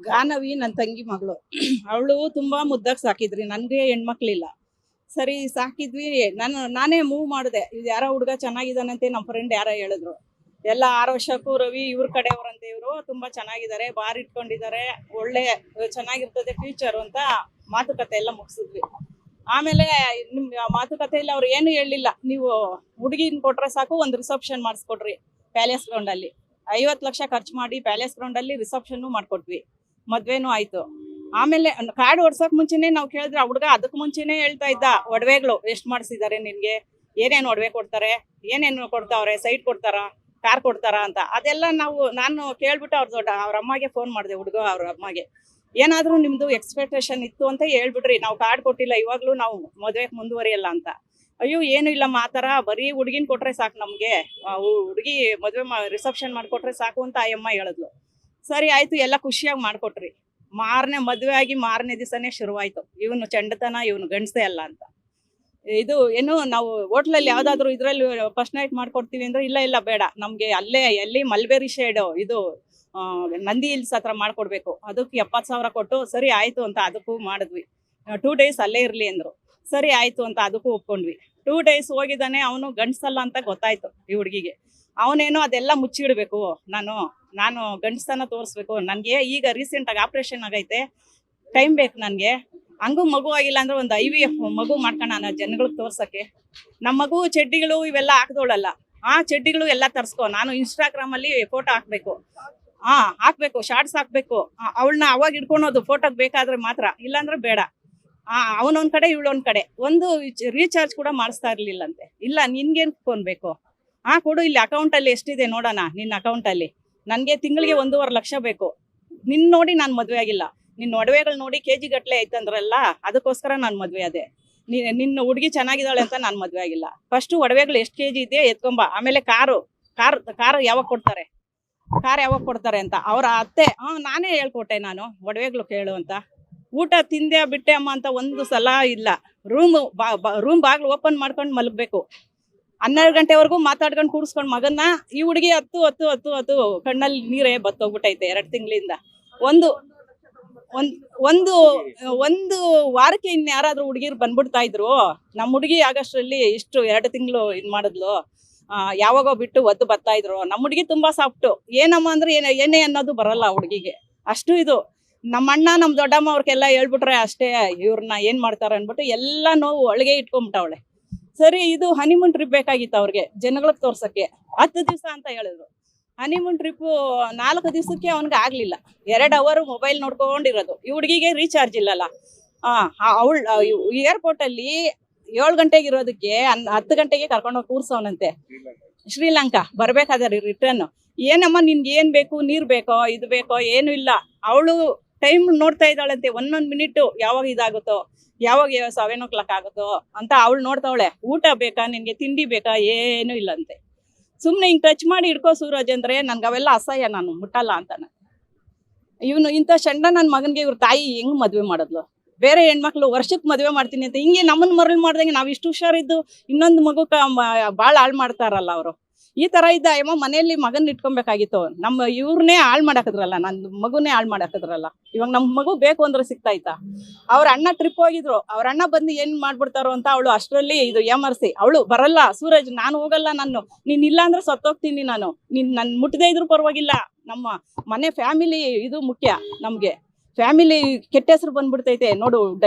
ಗಾನವಿ ನನ್ನ ತಂಗಿ ಮಗಳು. ಅವಳು ತುಂಬಾ ಮುದ್ದಾಗಿ ಸಾಕಿದ್ರಿ. ನನಗೆ ಹೆಣ್ಮಕ್ಳಿಲ್ಲ. ಸರಿ ಸಾಕಿದ್ವಿ. ನಾನೇ ಮೂವ್ ಮಾಡಿದೆ. ಇದು ಯಾರೋ ಹುಡುಗ ಚೆನ್ನಾಗಿದ್ದಾನಂತೆ, ನಮ್ಮ ಫ್ರೆಂಡ್ ಯಾರೋ ಹೇಳಿದ್ರು. ಎಲ್ಲ 6 ವರ್ಷಕ್ಕೂ ರವಿ ಇವ್ರ ಕಡೆಯವರಂತೆ. ಇವರು ತುಂಬಾ ಚೆನ್ನಾಗಿದ್ದಾರೆ, ಬಾರ್ ಇಟ್ಕೊಂಡಿದ್ದಾರೆ, ಒಳ್ಳೆ ಚೆನ್ನಾಗಿರ್ತದೆ ಫ್ಯೂಚರ್ ಅಂತ ಮಾತುಕತೆ ಎಲ್ಲ ಮುಗಿಸಿದ್ವಿ. ಆಮೇಲೆ ನಿಮ್ ಮಾತುಕತೆಯಲ್ಲಿ ಅವ್ರು ಏನು ಹೇಳಿಲ್ಲ, ನೀವು ಹುಡುಗಿನ ಕೊಟ್ರೆ ಸಾಕು, ಒಂದು ರಿಸೆಪ್ಷನ್ ಮಾಡಿಸ್ಕೊಡ್ರಿ ಪ್ಯಾಲೇಸ್ ಗ್ರೌಂಡ್ ಅಲ್ಲಿ. 50 ಲಕ್ಷ ಖರ್ಚು ಮಾಡಿ ಪ್ಯಾಲೇಸ್ ಗ್ರೌಂಡ್ ಅಲ್ಲಿ ರಿಸೆಪ್ಷನ್ ಮಾಡ್ಕೊಟ್ವಿ. ಮದ್ವೆನೂ ಆಯ್ತು. ಆಮೇಲೆ ಕಾರ್ಡ್ ಓಡ್ಸಕ್ ಮುಂಚೆನೆ ನಾವು ಕೇಳಿದ್ರೆ ಆ ಹುಡುಗ ಅದಕ್ಕೆ ಮುಂಚೆನೆ ಹೇಳ್ತಾ ಇದ್ದ, ಒಡವೆಗಳು ಎಷ್ಟು ಮಾಡಿಸಿದ್ದಾರೆ ನಿನ್ಗೆ, ಏನೇನು ಒಡವೆ ಕೊಡ್ತಾರೆ, ಏನೇನು ಕೊಡ್ತಾವ್ರೆ, ಸೈಟ್ ಕೊಡ್ತಾರ, ಕಾರ್ ಕೊಡ್ತಾರ ಅಂತ. ಅದೆಲ್ಲ ನಾನು ಕೇಳ್ಬಿಟ್ಟು ಅವ್ರ ಅಮ್ಮಗೆ ಫೋನ್ ಮಾಡಿದೆ, ಹುಡುಗ ಅವ್ರ ಅಮ್ಮಗೆ. ಏನಾದ್ರೂ ನಿಮ್ದು ಎಕ್ಸ್ಪೆಕ್ಟೇಷನ್ ಇತ್ತು ಅಂತ ಹೇಳ್ಬಿಡ್ರಿ, ನಾವು ಕಾರ್ಡ್ ಕೊಟ್ಟಿಲ್ಲ, ಇವಾಗ್ಲೂ ನಾವು ಮದ್ವೆಗೆ ಮುಂದುವರಿಯಲ್ಲ ಅಂತ. ಅಯ್ಯೋ ಏನು ಇಲ್ಲಮ್ಮ, ಆ ಥರ ಬರೀ ಹುಡುಗಿನ ಕೊಟ್ರೆ ಸಾಕು ನಮಗೆ, ಹುಡುಗಿ ಮದುವೆ ರಿಸೆಪ್ಷನ್ ಮಾಡಿಕೊಟ್ರೆ ಸಾಕು ಅಂತ ಆಯಮ್ಮ ಹೇಳಿದ್ಲು. ಸರಿ ಆಯ್ತು, ಎಲ್ಲ ಖುಷಿಯಾಗಿ ಮಾಡಿಕೊಟ್ರಿ. ಮದುವೆ ಆಗಿ ಮಾರನೇ ದಿವಸನೇ ಶುರುವಾಯ್ತು, ಇವನು ಚಂಡತನ, ಇವನು ಗಂಡಸೇ ಅಲ್ಲ ಅಂತ. ಇದು ಏನು, ನಾವು ಹೋಟ್ಲಲ್ಲಿ ಯಾವ್ದಾದ್ರು ಇದ್ರಲ್ಲಿ ಫಸ್ಟ್ ನೈಟ್ ಮಾಡ್ಕೊಡ್ತೀವಿ ಅಂದ್ರೆ, ಇಲ್ಲ ಬೇಡ, ನಮ್ಗೆ ಎಲ್ಲಿ ಮಲ್ಬೇರಿ ಶೇಡ್ ಇದು ನಂದಿ ಹಿಲ್ಸ್ ಹತ್ರ ಮಾಡ್ಕೊಡ್ಬೇಕು, ಅದಕ್ಕೆ 70,000 ಕೊಟ್ಟು. ಸರಿ ಆಯ್ತು ಅಂತ ಅದಕ್ಕೂ ಮಾಡಿದ್ವಿ. 2 ಡೇಸ್ ಅಲ್ಲೇ ಇರ್ಲಿ ಅಂದ್ರು. ಸರಿ ಆಯ್ತು ಅಂತ ಅದಕ್ಕೂ ಒಪ್ಕೊಂಡ್ವಿ. 2 ಡೇಸ್ ಹೋಗಿದ್ದಾನೆ, ಅವನು ಗಂಡಸಲ್ಲ ಅಂತ ಗೊತ್ತಾಯ್ತು ಈ ಹುಡುಗಿಗೆ. ಅವನೇನೋ ಅದೆಲ್ಲ ಮುಚ್ಚಿಡ್ಬೇಕು, ನಾನು ಗಂಡಸನ ತೋರಿಸ್ಬೇಕು, ನನಗೆ ಈಗ ರೀಸೆಂಟಾಗಿ ಆಪ್ರೇಷನ್ ಆಗೈತೆ, ಟೈಮ್ ಬೇಕು ನನಗೆ, ಹಂಗೂ ಮಗು ಆಗಿಲ್ಲ ಅಂದ್ರೆ ಒಂದು IVF ಮಗು ಮಾಡ್ಕೊಳ್ಳೋಣ ಜನಗಳಿಗೆ ತೋರ್ಸಕ್ಕೆ. ನಮ್ಮ ಮಗು ಚಡ್ಡಿಗಳು ಇವೆಲ್ಲ ಹಾಕ್ದೋಳಲ್ಲ, ಆ ಚಡ್ಡಿಗಳು ಎಲ್ಲ ತರ್ಸ್ಕೊ, ನಾನು ಇನ್ಸ್ಟಾಗ್ರಾಮಲ್ಲಿ ಫೋಟೋ ಹಾಕ್ಬೇಕು, ಶಾರ್ಟ್ಸ್ ಹಾಕ್ಬೇಕು, ಅವಳನ್ನ ಅವಾಗ ಹಿಡ್ಕೊಳೋದು ಫೋಟೋಗೆ ಬೇಕಾದ್ರೆ ಮಾತ್ರ, ಇಲ್ಲಾಂದ್ರೆ ಬೇಡ. ಅವನೊಂದ್ ಕಡೆ ಇವಳೊಂದ್ ಕಡೆ. ಒಂದು ರೀಚಾರ್ಜ್ ಕೂಡ ಮಾಡಿಸ್ತಾ ಇರ್ಲಿಲ್ಲಂತೆ. ಇಲ್ಲ ನಿನ್ಗೇನ್ ಫೋನ್ ಬೇಕು, ಕೊಡು, ಇಲ್ಲಿ ಅಕೌಂಟಲ್ಲಿ ಎಷ್ಟಿದೆ ನೋಡೋಣ ನಿನ್ನ ಅಕೌಂಟಲ್ಲಿ, ನನಗೆ ತಿಂಗಳಿಗೆ 1.5 ಲಕ್ಷ ಬೇಕು, ನೋಡಿ ನಾನು ಮದುವೆ ಆಗಿಲ್ಲ, ನಿನ್ನ ಒಡವೆಗಳು ನೋಡಿ KG ಗಟ್ಟಲೆ ಐತಂದ್ರಲ್ಲ, ಅದಕ್ಕೋಸ್ಕರ ನಾನು ಮದುವೆ ಅದೇ, ನಿನ್ನ ಹುಡುಗಿ ಚೆನ್ನಾಗಿದ್ದಾಳೆ ಅಂತ ನಾನು ಮದುವೆ ಆಗಿಲ್ಲ. ಫಸ್ಟ್ ಒಡವೆಗಳು ಎಷ್ಟು KG ಇದೆ ಎತ್ಕೊಂಬ, ಆಮೇಲೆ ಕಾರು ಯಾವಾಗ ಕೊಡ್ತಾರೆ ಅಂತ ಅವ್ರ ಅತ್ತೆ. ನಾನೇ ಹೇಳ್ಕೊಟ್ಟೆ, ನಾನು ಒಡವೆಗಳು ಕೇಳು ಅಂತ. ಊಟ ತಿಂದೆ ಬಿಟ್ಟೆ ಅಮ್ಮ ಅಂತ ಒಂದು ಸಲ ಇಲ್ಲ. ರೂಮ್ ಬಾಗ್ಲು ಓಪನ್ ಮಾಡ್ಕೊಂಡು ಮಲಗಬೇಕು. 12 ಗಂಟೆವರೆಗೂ ಮಾತಾಡ್ಕೊಂಡು ಕೂಡಿಸ್ಕೊಂಡು ಮಗನ್ನ. ಈ ಹುಡುಗಿ ಹತ್ತು ಕಣ್ಣಲ್ಲಿ ನೀರೇ ಬತ್ತೋಗ್ಬಿಟ್ಟೈತೆ 2 ತಿಂಗಳಿಂದ. ಒಂದು ವಾರಕ್ಕೆ ಇನ್ಯಾರಾದ್ರೂ ಹುಡುಗಿರು ಬಂದ್ಬಿಡ್ತಾ ಇದ್ರು. ನಮ್ಮ ಹುಡುಗಿ ಆಗಸ್ಟ್ರಲ್ಲಿ ಇಷ್ಟು 2 ತಿಂಗಳು ಇದು ಮಾಡಿದ್ಲು, ಯಾವಾಗೋ ಬಿಟ್ಟು ಒದ್ದು ಬರ್ತಾ ಇದ್ರು. ನಮ್ಮ ಹುಡುಗಿ ತುಂಬಾ ಸಾಫ್ಟು. ಏನಮ್ಮ ಅಂದ್ರೆ ಏನೇ ಅನ್ನೋದು ಬರಲ್ಲ ಹುಡುಗಿಗೆ, ಅಷ್ಟು ಇದು. ನಮ್ಮ ಅಣ್ಣ ನಮ್ಮ ದೊಡ್ಡಮ್ಮ ಅವ್ರಿಗೆಲ್ಲ ಹೇಳ್ಬಿಟ್ರೆ ಅಷ್ಟೇ, ಇವ್ರನ್ನ ಏನ್ ಮಾಡ್ತಾರೆ ಅನ್ಬಿಟ್ಟು ಎಲ್ಲ ನೋವು ಒಳಗೆ ಇಟ್ಕೊಂಡ್ಬಿಟ್ಟವಳೆ. ಸರಿ, ಇದು ಹನಿಮೂನ್ ಟ್ರಿಪ್ ಬೇಕಾಗಿತ್ತು ಅವ್ರಿಗೆ, ಜನಗಳಿಗೆ ತೋರ್ಸಕ್ಕೆ. 10 ದಿವಸ ಅಂತ ಹೇಳಿದ್ರು. ಹನಿಮೂನ್ ಟ್ರಿಪ್ಪು 4 ದಿವಸಕ್ಕೆ ಅವನಿಗೆ ಆಗ್ಲಿಲ್ಲ. 2 ಅವರ್ ಮೊಬೈಲ್ ನೋಡ್ಕೊಂಡಿರೋದು. ಈ ಹುಡುಗಿಗೆ ರೀಚಾರ್ಜ್ ಇಲ್ಲಲ್ಲ. ಅವಳು ಏರ್ಪೋರ್ಟ್ ಅಲ್ಲಿ 7 ಗಂಟೆಗೆ ಇರೋದಕ್ಕೆ 10 ಗಂಟೆಗೆ ಕರ್ಕೊಂಡೋಗಿ ಕೂರ್ಸವನಂತೆ. ಶ್ರೀಲಂಕಾ ಬರ್ಬೇಕಾದ್ರೆ ರಿಟರ್ನ್. ಏನಮ್ಮ ನಿನ್ಗೆ ಏನ್ ಬೇಕು, ನೀರ್ ಬೇಕೋ, ಇದು ಬೇಕೋ, ಏನು ಇಲ್ಲ. ಅವಳು ಟೈಮ್ ನೋಡ್ತಾ ಇದ್ದಾಳಂತೆ, 1 ಮಿನಿಟ್ ಯಾವಾಗ ಇದಾಗುತ್ತೋ, ಯಾವಾಗ 7 o'clock ಆಗುತ್ತೋ ಅಂತ ಅವಳು ನೋಡ್ತಾವಳೆ. ಊಟ ಬೇಕಾ ನಿನ್ಗೆ, ತಿಂಡಿ ಬೇಕಾ, ಏನು ಇಲ್ಲಂತೆ. ಸುಮ್ನೆ ಹಿಂಗ್ ಟಚ್ ಮಾಡಿ ಹಿಡ್ಕೋ ಸೂರಜ್ ಅಂದ್ರೆ ನನ್ಗೆ ಅವೆಲ್ಲ ಅಸಹ್ಯ, ನಾನು ಮುಟ್ಟಲ್ಲ ಅಂತಾನೆ. ಇವನು ಇಂಥ ಚಂಡ ನನ್ನ ಮಗನಿಗೆ ಇವ್ರ ತಾಯಿ ಹೆಂಗ್ ಮದ್ವೆ ಮಾಡಿದ್ಲು. ಬೇರೆ ಹೆಣ್ಮಕ್ಳು ವರ್ಷಕ್ಕೆ ಮದುವೆ ಮಾಡ್ತೀನಿ ಅಂತ ಹಿಂಗೆ ನಮ್ಮನ್ನ ಮರಳು ಮಾಡ್ದಂಗೆ ನಾವು ಇಷ್ಟು ಹುಷಾರಿದ್ದು ಇನ್ನೊಂದು ಮಗುಕ ಭಾಳ ಹಾಳು ಮಾಡ್ತಾರಲ್ಲ ಅವರು. ಈ ತರ ಇದ್ದ ಅಯ್ಯಮ್ಮ ಮನೆಯಲ್ಲಿ ಮಗನ್ ಇಟ್ಕೊಬೇಕಾಗಿತ್ತು. ನಮ್ಮ ಇವ್ರನ್ನೇ ಹಾಳು ಮಾಡಾಕಿದ್ರಲ್ಲ, ನನ್ನ ಮಗುನೇ ಹಾಳು ಮಾಡಾಕಿದ್ರಲ್ಲ. ಇವಾಗ ನಮ್ಮ ಮಗು ಬೇಕು ಅಂದ್ರೆ ಸಿಗ್ತಾಯ್ತಾ? ಅವ್ರ ಅಣ್ಣ ಟ್ರಿಪ್ ಹೋಗಿದ್ರು, ಅವ್ರ ಅಣ್ಣ ಬಂದು ಏನ್ ಮಾಡ್ಬಿಡ್ತಾರೋ ಅಂತ ಅವಳು ಅಷ್ಟರಲ್ಲಿ ಇದು ಎಮರ್ಸಿ. ಅವಳು ಬರಲ್ಲ, ಸೂರಜ್ ನಾನು ಹೋಗಲ್ಲ, ನೀನ್ ಇಲ್ಲ ಅಂದ್ರೆ ಸತ್ತೋಗ್ತೀನಿ, ನನ್ ಮುಟ್ಟದೇ ಇದ್ರು ಪರವಾಗಿಲ್ಲ, ನಮ್ಮ ಮನೆ ಫ್ಯಾಮಿಲಿ ಇದು ಮುಖ್ಯ ನಮ್ಗೆ. ಫ್ಯಾಮಿಲಿ ಕೆಟ್ಟ ಹೆಸರು ಬಂದ್ಬಿಡ್ತೈತೆ ನೋಡು.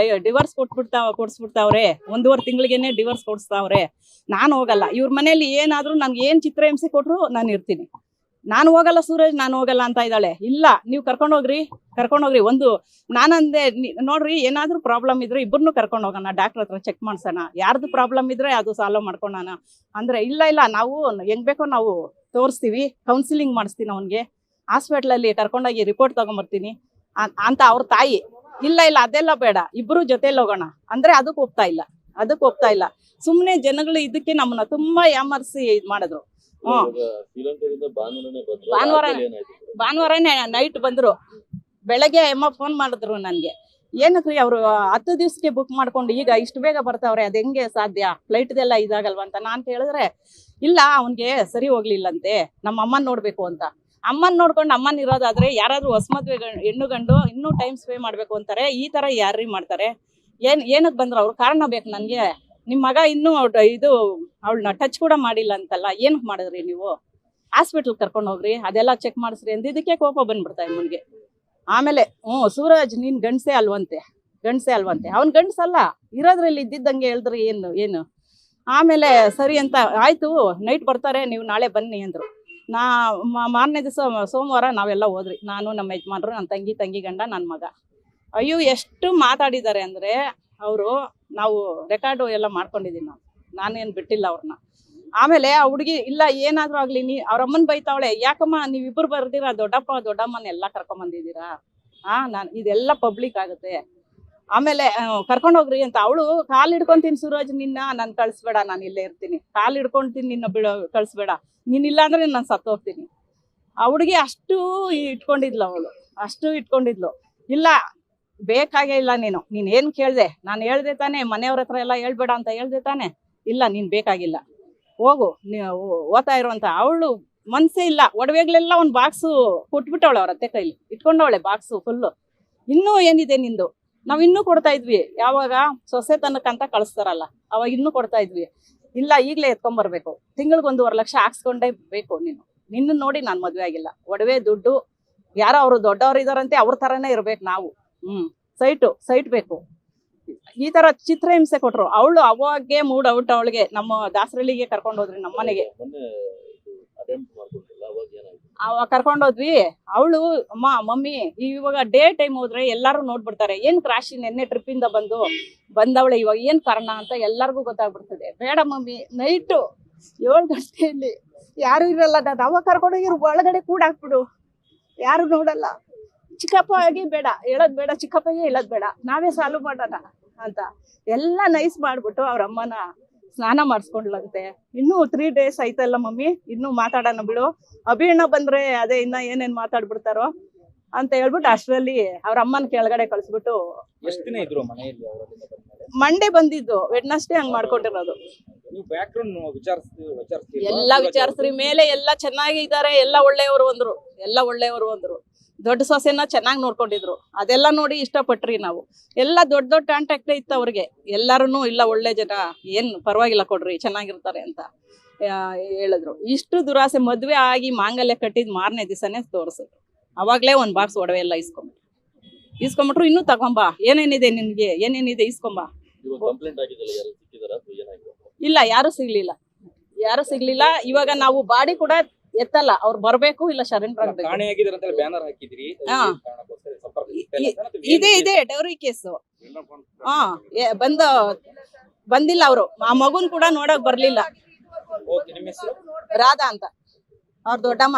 ಡಿವೋರ್ಸ್ ಕೊಡ್ಸ್ಬಿಡ್ತಾವ್ರೆ, 1.5 ತಿಂಗಳಿಗೆನೆ ಡಿವೋರ್ಸ್ ಕೊಡಿಸ್ತಾವ್ರೆ. ನಾನು ಹೋಗಲ್ಲ. ಇವ್ರ ಮನೇಲಿ ಏನಾದ್ರು ನನ್ಗೆ ಏನ್ ಚಿತ್ರಹಿಂಸೆ ಕೊಟ್ರು ನಾನು ಇರ್ತೀನಿ. ನಾನು ಹೋಗಲ್ಲ ಸೂರಜ್, ನಾನು ಹೋಗಲ್ಲ ಅಂತ ಇದ್ದಾಳೆ. ಇಲ್ಲ, ನೀವು ಕರ್ಕೊಂಡೋಗ್ರಿ. ನಾನಂದೆ, ನೋಡ್ರಿ ಏನಾದ್ರೂ ಪ್ರಾಬ್ಲಮ್ ಇದ್ರೆ ಇಬ್ಬರನ್ನು ಕರ್ಕೊಂಡು ಹೋಗೋಣ, ಡಾಕ್ಟರ್ ಹತ್ರ ಚೆಕ್ ಮಾಡ್ಸೋಣ, ಯಾರ್ದು ಪ್ರಾಬ್ಲಮ್ ಇದ್ರೆ ಅದು ಸಾಲ್ವ್ ಮಾಡ್ಕೊಳೋಣ ಅಂದ್ರೆ, ಇಲ್ಲ ನಾವು ಹೆಂಗ್ ಬೇಕೋ ನಾವು ತೋರಿಸ್ತೀವಿ, ಕೌನ್ಸಿಲಿಂಗ್ ಮಾಡಿಸ್ತೀನಿ, ಅವನಿಗೆ ಹಾಸ್ಪಿಟ್ಲಲ್ಲಿ ಕರ್ಕೊಂಡೋಗಿ ರಿಪೋರ್ಟ್ ತಗೊಂಬರ್ತೀನಿ ಅಂತ ಅವ್ರ ತಾಯಿ. ಇಲ್ಲ ಅದೆಲ್ಲ ಬೇಡ, ಇಬ್ರು ಜೊತೆಲಿ ಹೋಗೋಣ ಅಂದ್ರೆ ಅದಕ್ಕೆ ಒಪ್ತಾ ಇಲ್ಲ. ಸುಮ್ನೆ ಜನಗಳು ಇದಕ್ಕೆ ನಮ್ಮನ್ನ ತುಂಬಾ ಯಾಮರ್ಸಿ ಇದ್ ಮಾಡಿದ್ರು. ಭಾನುವಾರನೇ ನೈಟ್ ಬಂದ್ರು. ಬೆಳಗ್ಗೆ ಅಮ್ಮ ಫೋನ್ ಮಾಡಿದ್ರು ನನ್ಗೆ, ಏನಕ್ರಿ ಅವರು 10 ದಿವಸಕ್ಕೆ ಬುಕ್ ಮಾಡ್ಕೊಂಡು ಈಗ ಇಷ್ಟು ಬೇಗ ಬರ್ತಾವ್ರೆ, ಅದ್ ಹೆಂಗೆ ಸಾಧ್ಯ, ಫ್ಲೈಟ್ದೆಲ್ಲ ಇದಾಗಲ್ವ ಅಂತ ನಾನು ಹೇಳಿದ್ರೆ, ಇಲ್ಲ ಅವನ್ಗೆ ಸರಿ ಹೋಗ್ಲಿಲ್ಲಂತೆ, ನಮ್ಮ ಅಮ್ಮನ್ ನೋಡ್ಬೇಕು ಅಂತ. ಅಮ್ಮನ್ ನೋಡ್ಕೊಂಡು ಅಮ್ಮನ್ ಇರೋದಾದ್ರೆ ಯಾರಾದ್ರೂ ಹೊಸ ಮದ್ವೆ ಹೆಣ್ಣು ಗಂಡು ಇನ್ನೂ ಟೈಮ್ ಸ್ಪೇ ಮಾಡ್ಬೇಕು ಅಂತಾರೆ. ಈ ತರ ಯಾರ್ರೀ ಮಾಡ್ತಾರೆ? ಏನಕ್ಕೆ ಬಂದ್ರು ಅವ್ರು? ಕಾರಣ ಬೇಕು ನನ್ಗೆ. ನಿಮ್ ಮಗ ಇನ್ನೂ ಇದು ಅವಳನ್ನ ಟಚ್ ಕೂಡ ಮಾಡಿಲ್ಲ ಅಂತಲ್ಲ, ಏನಕ್ಕೆ ಮಾಡಿದ್ರಿ ನೀವು? ಹಾಸ್ಪಿಟ್ಲ್ ಕರ್ಕೊಂಡು ಹೋಗ್ರಿ, ಅದೆಲ್ಲ ಚೆಕ್ ಮಾಡಿಸ್ರಿ ಅಂದಿದ್ದಕ್ಕೆ ಕೋಪ ಬಂದ್ಬಿಡ್ತಾ ಇಮ್ಮನ್ಗೆ. ಆಮೇಲೆ ಸೂರಜ್ ನೀನ್ ಗಂಡ್ಸೆ ಅಲ್ವಂತೆ, ಅವ್ನ್ ಗಂಡ್ಸಲ್ಲ, ಇರೋದ್ರಲ್ಲಿ ಇದ್ದಿದ್ದಂಗೆ ಹೇಳಿದ್ರಿ ಏನು. ಆಮೇಲೆ ಸರಿ ಅಂತ ಆಯ್ತು, ನೈಟ್ ಬರ್ತಾರೆ, ನೀವು ನಾಳೆ ಬನ್ನಿ ಅಂದ್ರು. ಮಾರನೇ ದಿವಸ ಸೋಮವಾರ ನಾವೆಲ್ಲ ಹೋದ್ರಿ, ನಾನು ನಮ್ಮ ಯಜಮಾನ್ರು, ನನ್ನ ತಂಗಿ ಗಂಡ, ನನ್ನ ಮಗ. ಅಯ್ಯೋ ಎಷ್ಟು ಮಾತಾಡಿದ್ದಾರೆ ಅಂದ್ರೆ ಅವರು, ನಾವು ರೆಕಾರ್ಡು ಎಲ್ಲ ಮಾಡ್ಕೊಂಡಿದ್ದೀವಿ, ನಾನೇನು ಬಿಟ್ಟಿಲ್ಲ ಅವ್ರನ್ನ. ಆಮೇಲೆ ಆ ಹುಡುಗಿ ಇಲ್ಲ ಏನಾದ್ರೂ ಆಗ್ಲಿ, ಅವ್ರ ಅಮ್ಮನ್ ಬೈತಾವಳೆ, ಯಾಕಮ್ಮ ನೀವಿಬ್ರು ಬರ್ದಿರಾ, ದೊಡ್ಡಮ್ಮನ ಎಲ್ಲ ಕರ್ಕೊಂಬಂದಿದ್ದೀರಾ? ನಾನು ಇದೆಲ್ಲ ಪಬ್ಲಿಕ್ ಆಗುತ್ತೆ. ಆಮೇಲೆ ಕರ್ಕೊಂಡೋಗ್ರಿ ಅಂತ ಅವಳು ಕಾಲ್ ಹಿಡ್ಕೊಂತೀನಿ, ಸೂರಜ್ ನಿನ್ನ ನಾನು ಕಳಿಸ್ಬೇಡ, ನಾನು ಇಲ್ಲೇ ಇರ್ತೀನಿ, ಕಾಲ್ ಹಿಡ್ಕೊಂತೀನಿ, ನಿನ್ನ ಕಳಿಸ್ಬೇಡ, ನೀನಿಲ್ಲ ಅಂದ್ರೆ ನಾನು ಸತ್ತೋಗ್ತೀನಿ. ಆ ಹುಡುಗಿ ಅಷ್ಟು ಇಟ್ಕೊಂಡಿದ್ಲು. ಇಲ್ಲ ಬೇಕಾಗೇ ಇಲ್ಲ, ನೀನ್ ಏನ್ ಕೇಳ್ದೆ? ನಾನು ಹೇಳ್ದೆ ತಾನೆ, ಮನೆಯವ್ರ ಹತ್ರ ಎಲ್ಲ ಹೇಳ್ಬೇಡ ಅಂತ ಹೇಳ್ದೆ ತಾನೆ. ಇಲ್ಲ ನೀನ್ ಬೇಕಾಗಿಲ್ಲ, ಹೋಗು, ಓದ್ತಾ ಇರೋ ಅಂತ. ಅವಳು ಮನ್ಸೇ ಇಲ್ಲ, ಒಡವೆಗಳೆಲ್ಲ ಒಂದ್ ಬಾಕ್ಸು ಕೊಟ್ಬಿಟ್ಟವಳೆ, ಅವ್ರ ಅತ್ತೆ ಕೈಲಿ ಇಟ್ಕೊಂಡವಳೆ ಬಾಕ್ಸು ಫುಲ್ಲು. ಇನ್ನೂ ಏನಿದೆ ನಿಂದು? ನಾವ್ ಇನ್ನೂ ಕೊಡ್ತಾ ಇದ್ವಿ, ಯಾವಾಗ ಸೊಸೆ ತನಕಂತ ಕಳಿಸ್ತಾರಲ್ಲ ಅವಾಗ ಇನ್ನೂ ಕೊಡ್ತಾ ಇದ್ವಿ. ಇಲ್ಲ ಈಗ್ಲೇ ಎತ್ಕೊಂಡ್ಬರ್ಬೇಕು, ತಿಂಗಳಿಗೆ 1.5 ಲಕ್ಷ ಹಾಕ್ಸ್ಕೊಂಡೇ ಬೇಕು ನಿನ್ನ ನೋಡಿ ನಾನು ಮದ್ವೆ ಆಗಿಲ್ಲ. ಒಡವೆ ದುಡ್ಡು ಯಾರೋ ಅವರು ದೊಡ್ಡವ್ರು ಇದಾರಂತೆ, ಅವ್ರ ತರನೇ ಇರ್ಬೇಕು ನಾವು. ಸೈಟ್ ಬೇಕು. ಈ ತರ ಚಿತ್ರಹಿಂಸೆ ಕೊಟ್ರು. ಅವಳು ಅವಾಗೆ ಮೂಡ್ ಔಟ್. ಅವಳಿಗೆ ನಮ್ಮ ದಾಸರಳ್ಳಿಗೆ ಕರ್ಕೊಂಡು ಹೋದ್ರಿ, ನಮ್ಮ ಮನೆಗೆ ಅವಾಗ ಕರ್ಕೊಂಡೋದ್ವಿ. ಅವಳು ಮಮ್ಮಿ ಇವಾಗ ಡೇ ಟೈಮ್ ಹೋದ್ರೆ ಎಲ್ಲಾರು ನೋಡ್ಬಿಡ್ತಾರೆ, ಏನ್ ರಾಶಿ ನೆನ್ನೆ ಟ್ರಿಪ್ ಇಂದ ಬಂದವಳೆ, ಇವಾಗ ಏನ್ ಕಾರಣ ಅಂತ ಎಲ್ಲಾರ್ಗು ಗೊತ್ತಾಗ್ಬಿಡ್ತದೆ. ಬೇಡ ಮಮ್ಮಿ, ನೈಟು 7 ಗಂಟೆಯಲ್ಲಿ ಯಾರು ಇರಲ್ಲ, ನಾನು ಅವಾಗ ಕರ್ಕೊಂಡೋಗಿರು ಒಳಗಡೆ ಕೂಡ ಹಾಕ್ಬಿಡು, ಯಾರು ನೋಡಲ್ಲ. ಚಿಕ್ಕಪ್ಪ ಆಗಿ ಬೇಡ ಹೇಳೋದ್ ಬೇಡ, ಚಿಕ್ಕಪ್ಪಗೆ ಹೇಳೋದ್ ಬೇಡ, ನಾವೇ ಸಾಲ್ವ್ ಮಾಡೋಣ ಅಂತ ಎಲ್ಲ ನೈಸ್ ಮಾಡ್ಬಿಟ್ಟು ಅವ್ರ ಅಮ್ಮನ ಸ್ನಾನ ಮಾಡಿಸ್ಕೊಂಡ್ಲಂತೆ. ಇನ್ನೂ 3 days ಆಯ್ತಲ್ಲ ಮಮ್ಮಿ, ಇನ್ನೂ ಮಾತಾಡೋಣ ಬಿಡು, ಅಭಿಣ್ಣ ಬಂದ್ರೆ ಅದೇ ಇನ್ನ ಏನೇನ್ ಮಾತಾಡ್ಬಿಡ್ತಾರೋ ಅಂತ ಹೇಳ್ಬಿಟ್ಟು ಅಷ್ಟರಲ್ಲಿ ಅವ್ರ ಅಮ್ಮನ ಕೆಳಗಡೆ ಕಳ್ಸ್ಬಿಟ್ಟು. ಮಂಡೇ ಬಂದಿದ್ದು, ವೆಡ್ನಸ್ಡೇ ಹಂಗ್ ಮಾಡ್ಕೊಂಡಿರೋದು. ಎಲ್ಲ ವಿಚಾರಿಸ್ರಿ ಮೇಲೆ ಎಲ್ಲ ಚೆನ್ನಾಗಿ ಇದಾರೆ, ಎಲ್ಲ ಒಳ್ಳೆಯವರು ಅಂದ್ರು. ದೊಡ್ಡ ಸೊಸೆನ ಚೆನ್ನಾಗಿ ನೋಡ್ಕೊಂಡಿದ್ರು, ಅದೆಲ್ಲ ನೋಡಿ ಇಷ್ಟಪಟ್ರಿ ನಾವು. ಎಲ್ಲ ದೊಡ್ಡ ಕಾಂಟ್ಯಾಕ್ಟ್ ಇತ್ತು ಅವ್ರಿಗೆ ಎಲ್ಲಾರು. ಇಲ್ಲ ಒಳ್ಳೆ ಜನ, ಏನ್ ಪರವಾಗಿಲ್ಲ ಕೊಡ್ರಿ, ಚೆನ್ನಾಗಿರ್ತಾರೆ ಅಂತ ಹೇಳಿದ್ರು. ಇಷ್ಟು ದುರಾಸೆ. ಮದ್ವೆ ಆಗಿ ಮಾಂಗಲ್ಯ ಕಟ್ಟಿದ್ ಮಾರನೇ ದಿವಸನೇ ತೋರಿಸಿದ್ರು. ಅವಾಗ್ಲೇ ಒಂದ್ ಬಾಕ್ಸ್ ಒಡವೆ ಎಲ್ಲ ಇಸ್ಕೊಂಬಿಟ್ರು. ಇನ್ನೂ ತಗೊಂಬಾ, ಏನೇನಿದೆ ನಿನ್ಗೆ, ಏನೇನಿದೆ ಇಸ್ಕೊಂಬಾ. ಇಲ್ಲ ಯಾರು ಸಿಗ್ಲಿಲ್ಲ. ಇವಾಗ ನಾವು ಬಾಡಿ ಕೂಡ ಎತ್ತಲ್ಲ, ಅವ್ರು ಬರ್ಬೇಕು, ಇಲ್ಲ ಶರಣ್ ಇದೆ ಡೌರಿ ಕೇಸು. ಬಂದಿಲ್ಲ ಅವರು, ಆ ಮಗುನ್ ಕೂಡ ನೋಡಕ್ ಬರ್ಲಿಲ್ಲ. ರಾಧಾ ಅಂತ ಅವ್ರ ದೊಡ್ಡಮ್ಮ.